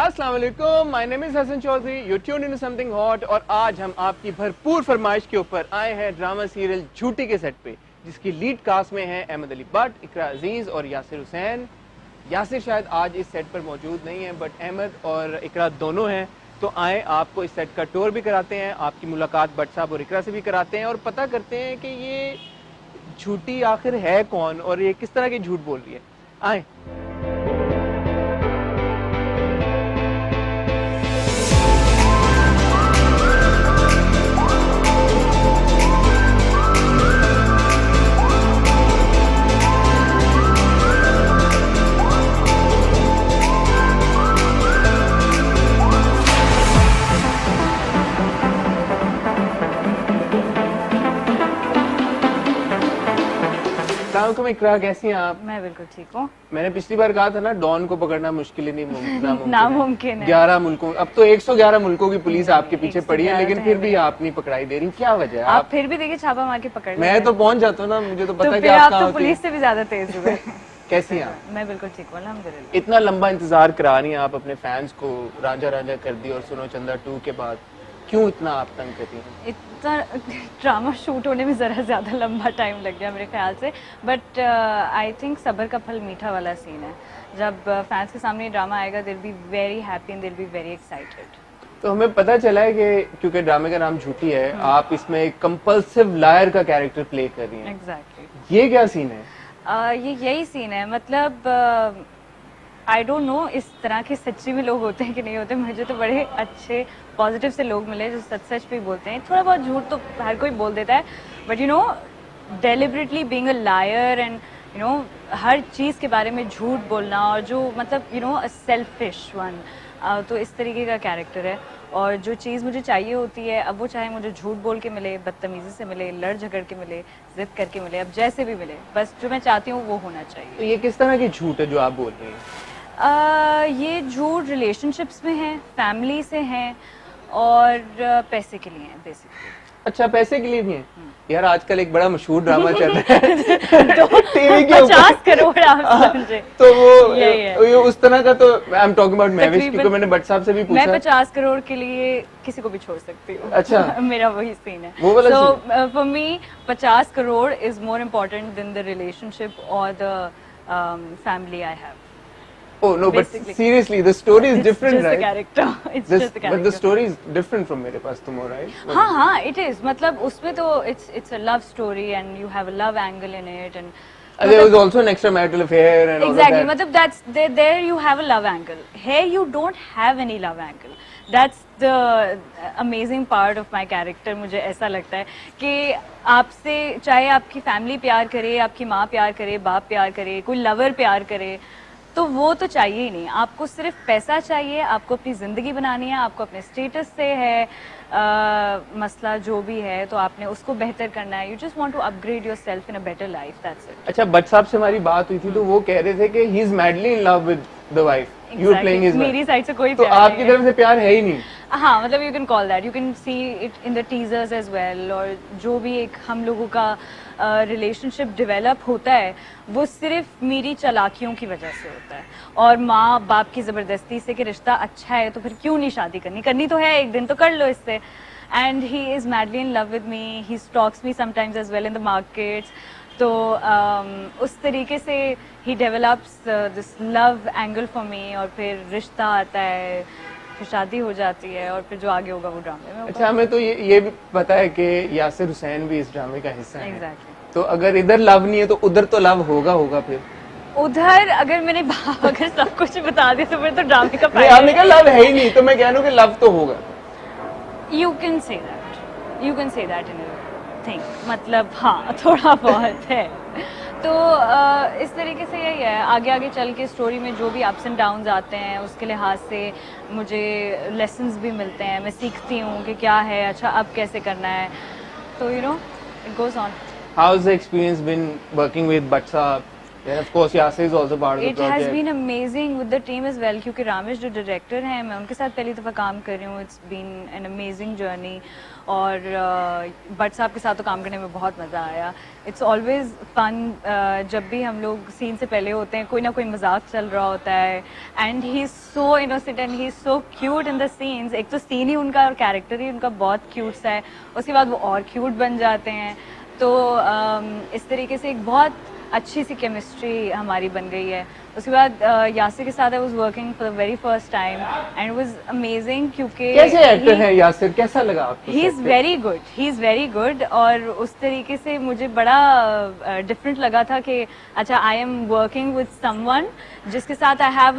अस्सलाम वालेकुम, my name is Hasan Chaudhry, you tune in something hot. और आज हम आपकी भरपूर फरमाइश के ऊपर आए हैं ड्रामा सीरियल झूठी के सेट पे, जिसकी लीड कास्ट में है अहमद अली बट, इकरा अजीज और यासिर हुसैन। यासिर शायद आज इस सेट पर मौजूद नहीं है, बट अहमद और इकरा दोनों हैं। तो आए आपको इस सेट का टूर भी कराते हैं, आपकी मुलाकात बट साहब और इकरा से भी कराते हैं और पता करते हैं कि ये झूठी आखिर है कौन और ये किस तरह की झूठ बोल रही है। आए। इकरा, कैसी हैं आप? मैं बिल्कुल ठीक हूँ। मैंने पिछली बार कहा था ना, डॉन को पकड़ना मुश्किल ही नहीं नामुमकिन है। 11 मुल्कों, अब तो 111 मुल्कों की पुलिस आपके पीछे पड़ी है, लेकिन फिर भी आप नहीं पकड़ाई दे रही, क्या वजह है? आप फिर भी देखिए छापा मार के पकड़ लेते हैं। मैं तो पहुंच जाता हूँ ना, मुझे तो पता है कि आप तो पुलिस से भी ज्यादा तेज हुए। कैसी हैं आप? मैं बिल्कुल ठीक हूँ अल्हम्दुलिल्लाह। इतना लंबा इंतजार करा रही हैं आप अपने फैंस को, राजा राजा कर दी और सुनो चंदा 2 के बाद, क्यों इतना आप तंग करती हैं? इतना ड्रामा शूट होने में ज़रा ज़्यादा लंबा टाइम लग गया मेरे ख्याल से, बट आई थिंक सब्र का फल मीठा वाला सीन है। जब फैंस के सामने ड्रामा आएगा, दिल बी वेरी हैप्पी एंड दिल बी वेरी एक्साइटेड। तो हमें पता चला है कि क्योंकि ड्रामे का नाम झूठी है, आप इसमें एक कंपल्सिव लायर का कैरेक्टर प्ले कर रही हैं। एग्जैक्टली। ये क्या सीन है? ये यही सीन है, मतलब आई डोंट नो इस तरह के सच्ची में लोग होते हैं कि नहीं होते। मुझे तो बड़े अच्छे पॉजिटिव से लोग मिले जो सच सच भी बोलते हैं। थोड़ा बहुत झूठ तो हर कोई बोल देता है, but you know deliberately being a liar and you know हर चीज़ के बारे में झूठ बोलना, और जो मतलब you know a selfish one, तो इस तरीके का कैरेक्टर है। और जो चीज़ मुझे चाहिए होती है, अब वो चाहे मुझे झूठ बोल के मिले, बदतमीजी से मिले, लड़ झगड़ के मिले, जिद करके मिले, अब जैसे भी मिले, बस जो मैं चाहती हूँ वो होना चाहिए। तो ये किस तरह की झूठ है जो आप बोल रही हैं? ये झूठ रिलेशनशिप्स में है, फैमिली से है और पैसे के लिए है बेसिकली। अच्छा, पैसे के लिए भी है? यार आजकल एक बड़ा मशहूर ड्रामा चल रहा है टीवी के ऊपर 50 करोड़ आप समझे। तो वो उस तरह का, तो I am talking about Mahwish, क्योंकि मैंने भट्ट साहब से भी पूछा। मैं 50 करोड़ के लिए किसी को भी छोड़ सकती हूँ। अच्छा। मेरा वही सीन है। वो वाला so for me 50 crore is more important than the relationship or the family I have. Oh no, but seriously, the story is different, right? It's just the character. It's just the character. But the story is different from मेरे पास तुम, right? हाँ, it is. मतलब उसमें तो it's a love story and you have a love angle in it and. There was also an extramarital affair and all exactly. of that. मतलब that's there you have a love angle. Here you don't have any love angle. That's the amazing part of my character. मुझे ऐसा लगता है कि आपसे चाहे आपकी family प्यार करे, आपकी माँ प्यार करे, बाप प्यार करे, कोई लवर प्यार करे, तो वो तो चाहिए ही नहीं। आपको सिर्फ पैसा चाहिए, आपको अपनी ज़िंदगी बनानी है, आपको अपने स्टेटस से है मसला जो भी है, तो आपने उसको बेहतर करना है। You just want to upgrade yourself in a better life, that's it. अच्छा, भट्ट साहब से हमारी बात हुई थी तो वो कह रहे थे कि he is madly in love with the wife, you are playing his. मेरी साइड से कोई तो आपकी तरफ से प्यार है ही नहीं। हाँ, मतलब you can call that, you can see it in the teasers as well. और जो भी एक हम लोगों का रिलेशनशिप डेवलप होता है वो सिर्फ मेरी चालाकियों की वजह से होता है, और माँ बाप की ज़बरदस्ती से कि रिश्ता अच्छा है तो फिर क्यों नहीं शादी करनी तो है, एक दिन तो कर लो इससे। And he is madly in love with me, he stalks me sometimes as well in the markets. तो उस तरीके से he develops this love angle for me, और फिर रिश्ता आता है, फिर शादी हो जाती है, और फिर जो आगे होगा वो ड्रामे में। अच्छा, हमें तो ये भी पता है कि यासिर हुसैन भी इस ड्रामे का हिस्सा है। Exactly. तो अगर इधर लव नहीं है तो उधर तो लव होगा फिर उधर अगर मैंने अगर सब कुछ बता दिया तो फिर तो ड्रामे का ड्रामे का लव है ही नहीं, तो मैं कह रहा हूँ कि लव तो होगा। You can say that in think, मतलब हाँ थोड़ा बहुत है। तो इस तरीके से यही है, आगे चल के स्टोरी में जो भी अप्स एंड डाउन्स आते हैं उसके लिहाज से मुझे लेसन्स भी मिलते हैं, मैं सीखती हूँ कि क्या है, अच्छा अब कैसे करना है, तो you know it goes on. How is the experience been working with Bhatt sahab? And of course, Yasir is also part of the It has project. been amazing with the team as well, क्योंकि रामेश जो director हैं, मैं उनके साथ पहली दफ़ा काम कर रही हूँ. It's been an amazing journey. और भट्ट साहब के साथ तो काम करने में बहुत मज़ा आया. It's always fun जब भी हम लोग सीन से पहले होते हैं, कोई ना कोई मजाक चल रहा होता है. And he's so innocent and he's so cute in the scenes. एक तो सीन ही उनका और कैरेक्टर ही उनका बहुत क्यूट सा है, उसके बाद वो और क्यूट बन जाते हैं. तो इस तरीके से एक बहुत अच्छी सी केमिस्ट्री हमारी बन गई है. उसके बाद यासिर के साथ I was working for the very first time and it was amazing क्योंकि कैसे एक्टर हैं यासिर, कैसा लगा आपको? ही इज़ वेरी गुड और उस तरीके से मुझे बड़ा डिफरेंट लगा था कि अच्छा I am working with someone जिसके साथ आई हैव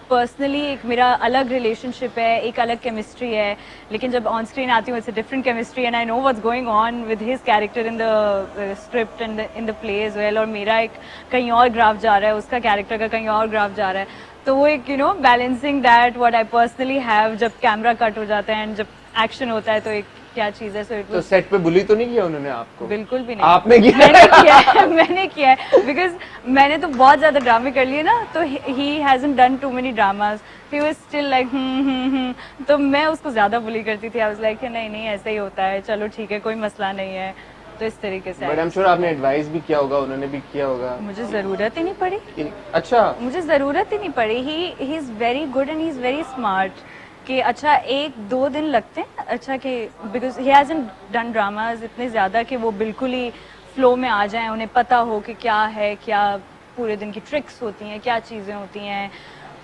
पर्सनली एक मेरा अलग रिलेशनशिप है, एक अलग केमिस्ट्री है, लेकिन जब ऑन स्क्रीन आती हूँ it's a different chemistry and I know what's going on with his character in the script and in the play as well. और मेरा एक कहीं और ग्राफ जा रहा है, उसका कैरेक्टर का कहीं और ग्राफ जा रहा है. तो वो एक balancing that what I personally have जब कैमरा कट हो जाता है एंड जब एक्शन होता है तो एक क्या चीज है. सो इट तो सेट पे बुली तो नहीं किया उन्होंने आपको? बिल्कुल भी नहीं. आपने किया? मैंने किया है बिकॉज मैंने तो बहुत ज्यादा ड्रामे कर लिए ना, तो he hasn't done too many dramas. He was still like तो मैं उसको ज्यादा बुली करती थी. आई वाज लाइक नहीं ऐसा ही होता है, चलो ठीक है कोई मसला नहीं है. तो इस तरीके से. बट आई एम श्योर आपने एडवाइस भी किया होगा, उन्होंने भी किया होगा. मुझे जरूरत ही नहीं पड़ी. अच्छा, मुझे जरूरत ही नहीं पड़ी. He is very good and he is very smart कि अच्छा 1-2 दिन लगते हैं अच्छा कि because he hasn't done dramas इतने ज़्यादा कि वो बिल्कुल ही फ्लो में आ जाएं, उन्हें पता हो कि क्या है, क्या पूरे दिन की ट्रिक्स होती हैं, क्या चीज़ें होती हैं.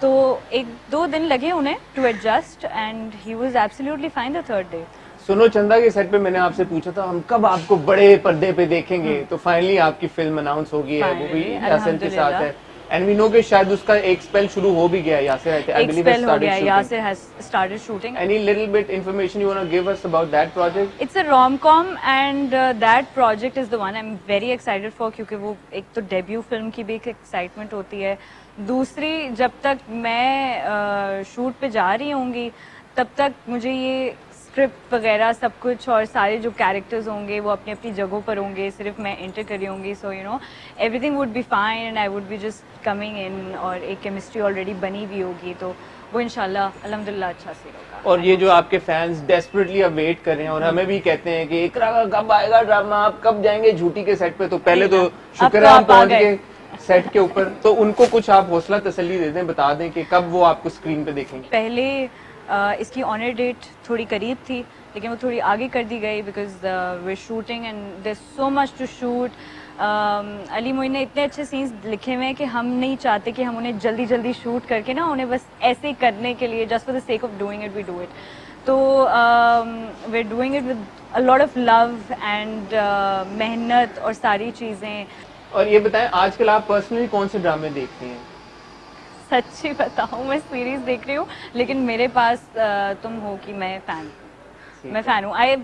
तो 1-2 दिन लगे उन्हें to adjust and he was absolutely fine the third day. Suno Chanda के सेट पे मैंने आपसे पूछा था हम कब आपको बड़े पर्दे पे देखेंगे, तो फाइनली आपकी फिल्म अनाउंस हो गई है, वो भी यासिर के साथ है. एंड वी नो कि शायद उसका एक स्पेल शुरू हो भी गया. यासिर आई बिलीव स्पेल हो गया. Yasir has started shooting. Any little bit information you want to give us about that project? It's a rom com and that project is the one I am very excited for, क्योंकि वो एक तो debut film की भी एक excitement होती है. दूसरी, जब तक मैं शूट पे जा रही होंगी तब तक मुझे ये स्क्रिप्ट वगैरह सब कुछ और सारे जो कैरेक्टर्स होंगे वो अपनी अपनी जगहों पर होंगे, सिर्फ मैं एंटर कर रही होंगी. So everything would be fine and I would be just coming in और एक केमिस्ट्री ऑलरेडी बनी हुई होगी, तो वो इंशाल्लाह अल्हम्दुलिल्लाह अच्छा से होगा. और ये जो आपके फैंस डेस्परेटली अब वेट कर रहे हैं और हमें भी कहते हैं कि इकरा का कब आएगा ड्रामा, आप कब जाएंगे झूठी के सेट पे, तो पहले तो शुक्र है हम पहुंच गए सेट के ऊपर. तो उनको कुछ आप हौसला तसल्ली दे दें, बता दें कि कब वो आपको स्क्रीन पे देखेंगे. पहले इसकी ऑनर डेट थोड़ी करीब थी लेकिन वो थोड़ी आगे कर दी गई because we shooting and there so much to shoot. Ali Moin ने इतने अच्छे सीन्स लिखे हुए हैं कि हम नहीं चाहते कि हम उन्हें जल्दी जल्दी शूट करके ना उन्हें बस ऐसे ही करने के लिए just for the sake of doing it we do it. तो we are doing it with a lot of love and मेहनत और सारी चीज़ें. और ये बताएं आजकल आप पर्सनली कौन से ड्रामे देखती हैं? सच्ची बताऊं मैं सीरीज देख रही हूँ, लेकिन मेरे पास तुम हो कि मैं फैन हूँ. I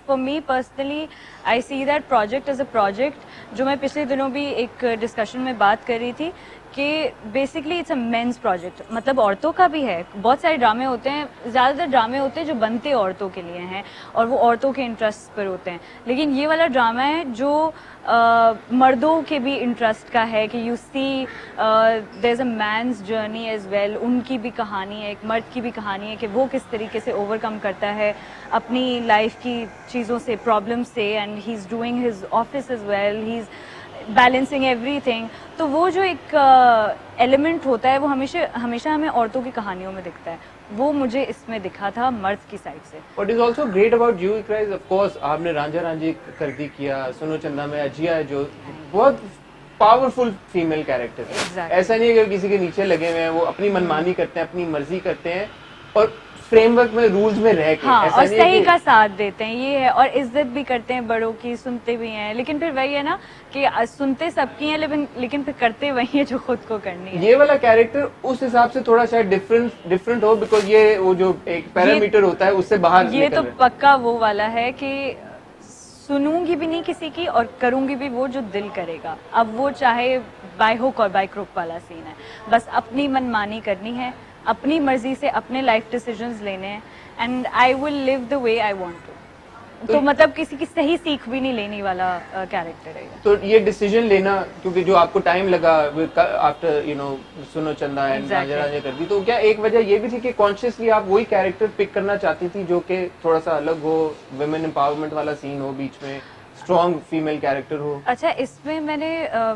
for me personally I see that project as a project, जो मैं पिछले दिनों भी एक डिस्कशन में बात कर रही थी कि basically it's a men's project. मतलब औरतों का भी है, बहुत सारे ड्रामे होते हैं, ज़्यादातर ड्रामे होते हैं जो बनते औरतों के लिए हैं और वो औरतों के इंटरेस्ट पर होते हैं, लेकिन ये वाला ड्रामा है जो मर्दों के भी इंटरेस्ट का है कि you see there is a man's journey as well. उनकी भी कहानी है, एक मर्द की भी कहानी है कि वो किस तरीके से ओवरकम करता है अपनी लाइफ की चीज़ों से, प्रॉब्लम से, and he is doing his office as well, he is balancing everything. तो वो जो एक एलिमेंट होता है वो हमेशा हमें औरतों की कहानियों में दिखता है, वो मुझे इसमें दिखा था मर्द की साइड से. What is also great about you Iqra is of course आपने रांझा रांझी कर दी किया, सुनो चंदा में अजिया है जो बहुत पावरफुल फीमेल कैरेक्टर है. Exactly. ऐसा नहीं है कि किसी के नीचे लगे हुए हैं, वो अपनी मनमानी करते हैं, अपनी मर्जी करते हैं और फ्रेमवर्क में, रूल्स में रह के. हाँ, ऐसा और नहीं सही है का साथ देते हैं, ये है. और इज्जत भी करते हैं बड़ों की, सुनते भी हैं, लेकिन फिर वही है ना कि सुनते सबकी हैं लेकिन फिर करते वही है जो खुद को करनी है. ये वाला कैरेक्टर उस हिसाब से थोड़ा शायद डिफरेंट हो, बिकॉज ये वो जो एक पैरामीटर होता है उससे बाहर ये निकल तो रहे हैं. पक्का वो वाला है कि सुनूंगी भी नहीं किसी की और करूंगी भी वो जो दिल करेगा. अब वो चाहे बाय हुक और बाय क्रुक वाला सीन है, बस अपनी मनमानी करनी है, अपनी मर्जी से अपने लाइफ डिसीजंस लेने हैं, and I will live the way I want to. तो मतलब किसी की सही सीख भी नहीं लेने वाला कैरेक्टर है ये। तो ये डिसीजन लेना, क्योंकि जो आपको टाइम लगा आफ्टर सुनो चंदा एंड Exactly. राजा राजा कर दी, तो क्या एक वजह ये भी थी कि कॉन्शियसली आप वही कैरेक्टर पिक करना चाहती थी जो कि थोड़ा सा अलग हो, वुमेन एम्पावरमेंट वाला सीन हो, बीच में स्ट्रॉन्ग फीमेल कैरेक्टर हो? अच्छा, इसमें मैंने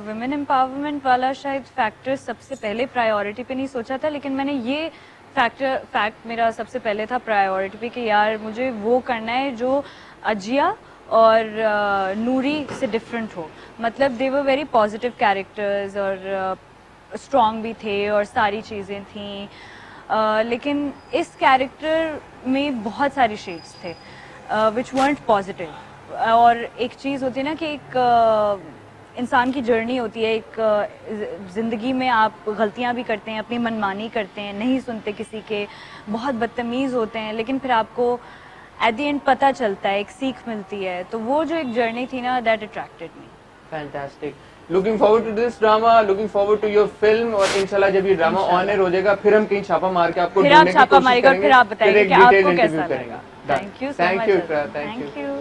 वुमेन एम्पावरमेंट वाला शायद फैक्टर सबसे पहले प्रायोरिटी पे नहीं सोचा था, लेकिन मैंने ये फैक्ट मेरा सबसे पहले था प्रायोरिटी पे कि यार मुझे वो करना है जो अजिया और नूरी से डिफरेंट हो। मतलब दे वर वेरी पॉजिटिव कैरेक्टर्स और स्ट्रॉन्ग भी थे और सारी चीज़ें थी, लेकिन इस कैरेक्टर में बहुत सारी शेड्स थे विच वर्ंट पॉजिटिव। और एक चीज़ होती है ना कि एक इंसान की जर्नी होती है, एक ज़िंदगी में आप गलतियां भी करते हैं, अपनी मनमानी करते हैं, नहीं सुनते किसी के, बहुत बदतमीज़ होते हैं, लेकिन फिर आपको एट द एंड पता चलता है, एक सीख मिलती है। तो वो जो एक जर्नी थी ना, that attracted me. Fantastic, looking forward to this drama, looking forward to your film, और इंशाल्लाह जब ये ड्रामा ऑन एयर हो जाएगा फिर हम कहीं छापा मार के आपको फिर आप ढूंढने की छापा कोशिश मारेगा, करेंगे, फिर आप बताएंगे एक कि डिटेल आपको इंटरव्यू कैसा करेंगे। लगा। Thank you so thank much. You, thank you. Thank you.